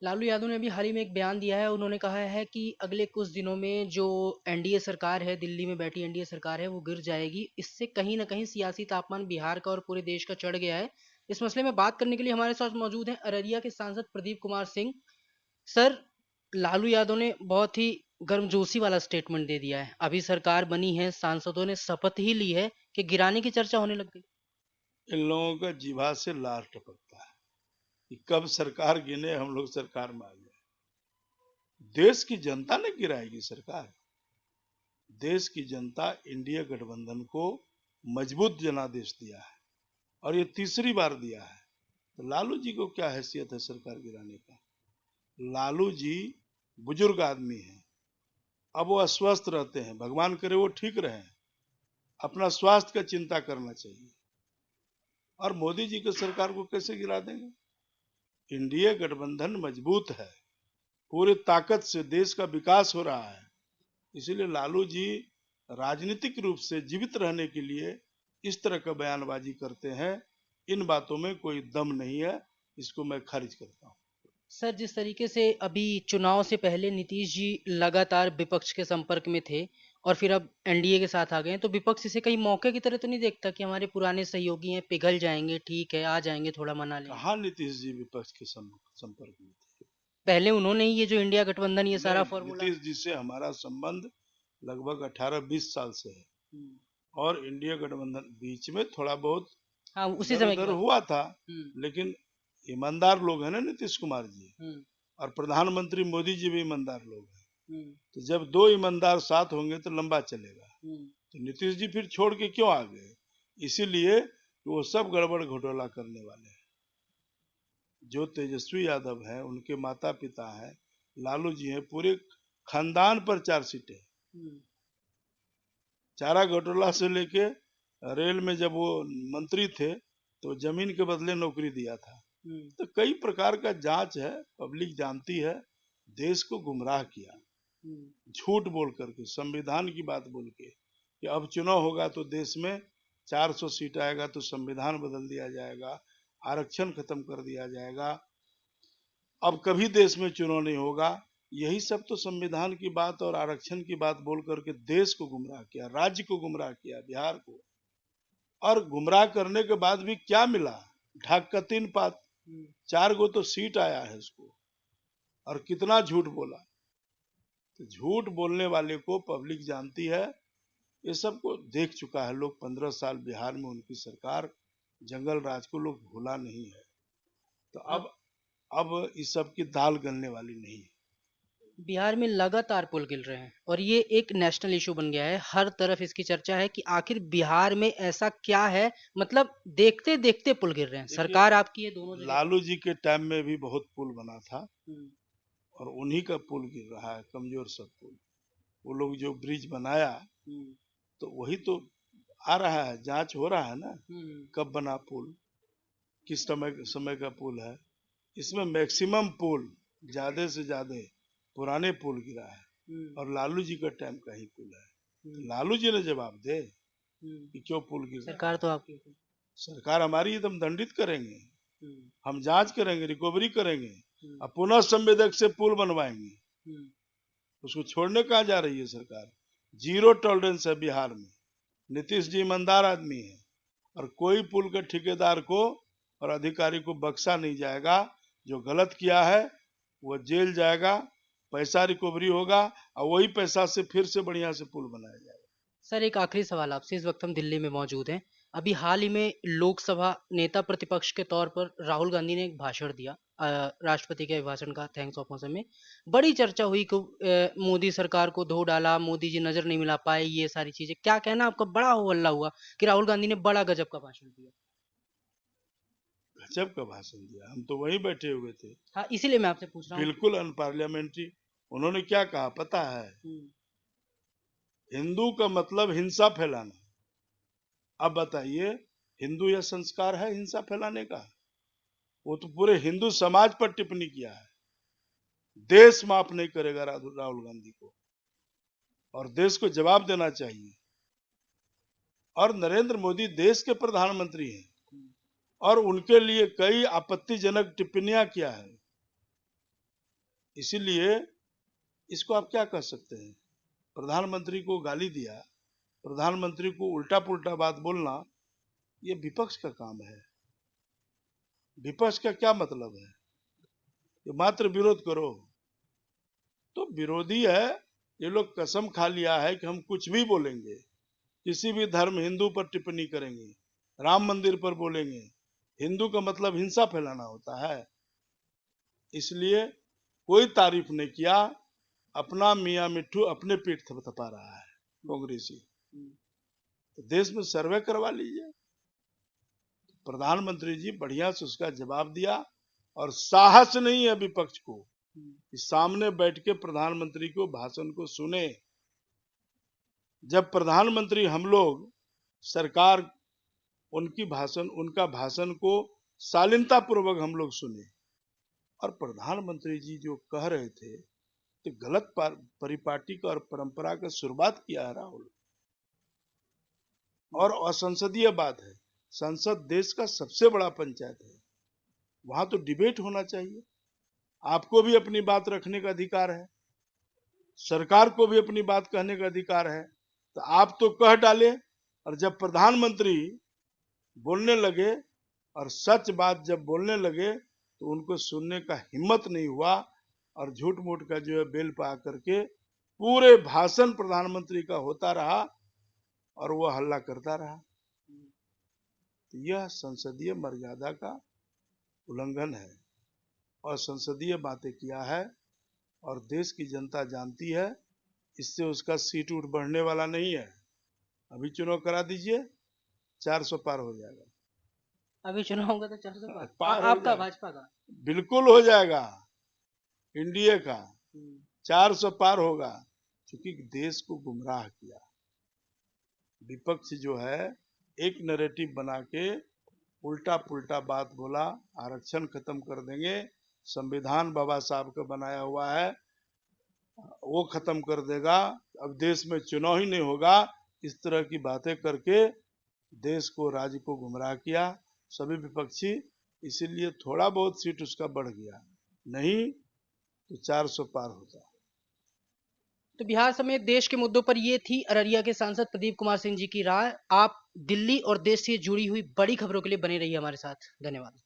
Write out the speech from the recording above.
लालू यादव ने अभी हाल ही में एक बयान दिया है। उन्होंने कहा है कि अगले कुछ दिनों में जो एनडीए सरकार है, दिल्ली में बैठी एनडीए सरकार है, वो गिर जाएगी। इससे कहीं ना कहीं सियासी तापमान बिहार का और पूरे देश का चढ़ गया है। इस मसले में बात करने के लिए हमारे साथ मौजूद हैं अररिया के सांसद प्रदीप कुमार सिंह। सर, लालू यादव ने बहुत ही गर्मजोशी वाला स्टेटमेंट दे दिया है। अभी सरकार बनी है, सांसदों ने शपथ ही ली है कि गिराने की चर्चा होने लग गई। इन लोगों का जीभा से लार टपकता है कि कब सरकार गिने, हम लोग सरकार में आ गए। देश की जनता ने गिराएगी सरकार। देश की जनता इंडिया गठबंधन को मजबूत जनादेश दिया है और ये तीसरी बार दिया है। तो लालू जी को क्या हैसियत है सरकार गिराने का? लालू जी बुजुर्ग आदमी हैं। अब वो अस्वस्थ रहते हैं, भगवान करे वो ठीक रहे। अपना स्वास्थ्य का चिंता करना चाहिए। और मोदी जी की सरकार को कैसे गिरा देंगे? इंडिया गठबंधन मजबूत है, पूरी ताकत से देश का विकास हो रहा है। इसीलिए लालू जी राजनीतिक रूप से जीवित रहने के लिए इस तरह का बयानबाजी करते हैं। इन बातों में कोई दम नहीं है, इसको मैं खारिज करता हूँ। सर, जिस तरीके से अभी चुनाव से पहले नीतीश जी लगातार विपक्ष के संपर्क में थे और फिर अब एनडीए के साथ आ गए हैं, तो विपक्ष इसे कहीं मौके की तरह तो नहीं देखता कि हमारे पुराने सहयोगी हैं, पिघल जाएंगे, ठीक है, आ जाएंगे, थोड़ा मना लेंगे। कहाँ नीतीश जी विपक्ष के संपर्क में थे? पहले उन्होंने ही ये जो इंडिया गठबंधन ये सारा नहीं, फॉर्मूला। नीतीश जी से हमारा संबंध लगभग 18-20 साल से है। हम्म। और इंडिया गठबंधन बीच में थोड़ा बहुत हाँ, उसी इधर समय की उधर बात। हुआ था, हम्म। लेकिन ईमानदार लोग हैं ना नीतीश कुमार जी। हम्म। और प्रधानमंत्री मोदी जी भी ईमानदार लोग हैं। हम्म। तो जब दो ईमानदार साथ होंगे तो लंबा चलेगा। हम्म। तो नीतीश जी फिर छोड़ के क्यों आ गए? इसीलिए वो सब गड़बड़ घोटाला करने वाले हैं। जो तेजस्वी यादव हैं, उनके माता पिता हैं, लालू जी हैं, पूरे खानदान पर 4 सीटें। हम्म। चारा घोटाला से लेके रेल में जब वो मंत्री थे तो जमीन के बदले नौकरी दिया था। हम्म। तो कई प्रकार का जांच है, पब्लिक जानती है। देश को गुमराह किया, हम्म। झूठ बोल करके, संविधान की बात बोल के कि अब चुनाव होगा तो देश में 400 सीट आएगा तो संविधान बदल दिया जाएगा, आरक्षण खत्म कर दिया जाएगा, अब कभी देश में चुनाव नहीं होगा। यही सब तो संविधान की बात और आरक्षण की बात बोल करके देश को गुमराह किया, राज्य को गुमराह किया, बिहार को। और गुमराह करने के बाद भी क्या मिला? ढाक का 3 पात, हम्म। 4 गो तो सीट आया है उसको। और कितना झूठ बोला। तो झूठ बोलने वाले को पब्लिक जानती है। ये सबको देख चुका है लोग। 15 साल बिहार में उनकी सरकार, जंगल राज को लोग भूला नहीं है। तो अब अब इस सब की दाल गलने वाली नहीं है। बिहार में लगातार पुल गिर रहे हैं और ये एक नेशनल इशू बन गया है। हर तरफ इसकी चर्चा है कि आखिर बिहार में ऐसा क्या है। मतलब देखते देखते पुल गिर रहे हैं। देखिए, सरकार आपकी है, दोनों जगह लालू जी के टाइम में भी बहुत पुल बना था हम्म। और उन्हीं का पुल गिर रहा है, कमजोर सब पुल। वो लोग जो ब्रिज बनाया हम्म। तो वही तो आ रहा है, जांच हो रहा है ना। हम्म। कब बना पुल, किस समय समय का पुल है। इसमें मैक्सिमम पुल, ज्यादा से ज्यादा पुराने पुल गिरा है हम्म। और लालू जी का टाइम का ही पुल है। तो हम्म। लालू जी ने जवाब दे हम्म। कि क्यों पुल गिर रहा सरकार है। तो आपकी है। सरकार हमारी है तो हम दंडित करेंगे, हम्म। हम जांच करेंगे, रिकवरी करेंगे हम्म। और पुनः संवेदक से पुल बनवाएंगे। हम्म। उसको छोड़ने कहा जा रही है सरकार? जीरो टॉलरेंस है बिहार में। नीतीश जी ईमानदार आदमी है और कोई पुल के ठेकेदार को और अधिकारी को बख्शा नहीं जाएगा। जो गलत किया है वो जेल जाएगा, पैसा रिकवरी होगा और वही पैसा से फिर से बढ़िया से पुल बनाया जाएगा। सर, एक आखिरी सवाल आपसे। इस वक्त हम दिल्ली में मौजूद हैं। अभी हाल ही में लोकसभा नेता प्रतिपक्ष के तौर पर राहुल गांधी ने एक भाषण दिया, राष्ट्रपति के अभिभाषण का थैंक्स ऑफ मौसम में। बड़ी चर्चा हुई कि मोदी सरकार को धो डाला, मोदी जी नजर नहीं मिला पाए, ये सारी चीजें। क्या कहना आपका? बड़ा हो हल्ला हुआ कि राहुल गांधी ने बड़ा गजब का भाषण दिया। गजब का भाषण दिया, हम तो वहीं बैठे हुए थे। हाँ, इसीलिए मैं आपसे पूछ रहा हूँ। बिल्कुल अनपार्लियामेंट्री। उन्होंने क्या कहा पता है? हम्म। हिंदू का मतलब हिंसा फैलाना। अब बताइए, हिंदू यह संस्कार है हिंसा फैलाने का? वो तो पूरे हिंदू समाज पर टिप्पणी किया है। देश माफ नहीं करेगा राहुल गांधी को और देश को जवाब देना चाहिए। और नरेंद्र मोदी देश के प्रधानमंत्री हैं और उनके लिए कई आपत्तिजनक टिप्पणियां किया है। इसीलिए इसको आप क्या कह सकते हैं? प्रधानमंत्री को गाली दिया, प्रधानमंत्री को उल्टा पुल्टा बात बोलना, ये विपक्ष का काम है। विपक्ष का क्या मतलब है? ये मात्र विरोध करो। तो विरोधी है, ये लोग कसम खा लिया है कि हम कुछ भी बोलेंगे, किसी भी धर्म, हिंदू पर टिप्पणी करेंगे, राम मंदिर पर बोलेंगे। हिंदू का मतलब हिंसा फैलाना होता है। इसलिए कोई तारीफ नहीं किया, अपना मियाँ मिट्ठू अपने पेट थपथपा रहा है कांग्रेसी। तो देश में सर्वे करवा लीजिए। प्रधानमंत्री जी बढ़िया से उसका जवाब दिया, और साहस नहीं है विपक्ष को कि सामने बैठ के प्रधानमंत्री को भाषण को सुने। जब प्रधानमंत्री, हम लोग सरकार, उनका भाषण को शालीनता पूर्वक हम लोग सुने, और प्रधानमंत्री जी जो कह रहे थे तो गलत परिपाटी का और परंपरा का शुरुआत किया है राहुल, और असंसदीय बात है। संसद देश का सबसे बड़ा पंचायत है, वहां तो डिबेट होना चाहिए। आपको भी अपनी बात रखने का अधिकार है, सरकार को भी अपनी बात कहने का अधिकार है। तो आप तो कह डाले, और जब प्रधानमंत्री बोलने लगे और सच बात जब बोलने लगे तो उनको सुनने का हिम्मत नहीं हुआ, और झूठ मूठ का जो है बेल पा करके पूरे भाषण प्रधानमंत्री का होता रहा और वो हल्ला करता रहा। तो यह संसदीय मर्यादा का उल्लंघन है, और संसदीय बातें किया है, और देश की जनता जानती है, इससे उसका सीट उठ बढ़ने वाला नहीं है। अभी चुनाव करा दीजिए, 400 पार हो जाएगा। अभी चुनाव होगा तो 400 पार हो आपका, जाएगा, भाजपा का? बिल्कुल हो जाएगा, एनडीए का 400 पार होगा। क्योंकि देश को गुमराह किया विपक्ष जो है, एक नैरेटिव बना के उल्टा पुल्टा बात बोला, आरक्षण खत्म कर देंगे, संविधान बाबा साहब का बनाया हुआ है वो खत्म कर देगा, अब देश में चुनाव ही नहीं होगा, इस तरह की बातें करके देश को, राज्य को गुमराह किया सभी विपक्षी। इसीलिए थोड़ा बहुत सीट उसका बढ़ गया, नहीं तो 400 पार होता। तो बिहार समेत देश के मुद्दों पर ये थी अररिया के सांसद प्रदीप कुमार सिंह जी की राय। आप दिल्ली और देश से जुड़ी हुई बड़ी खबरों के लिए बने रहिए हमारे साथ। धन्यवाद।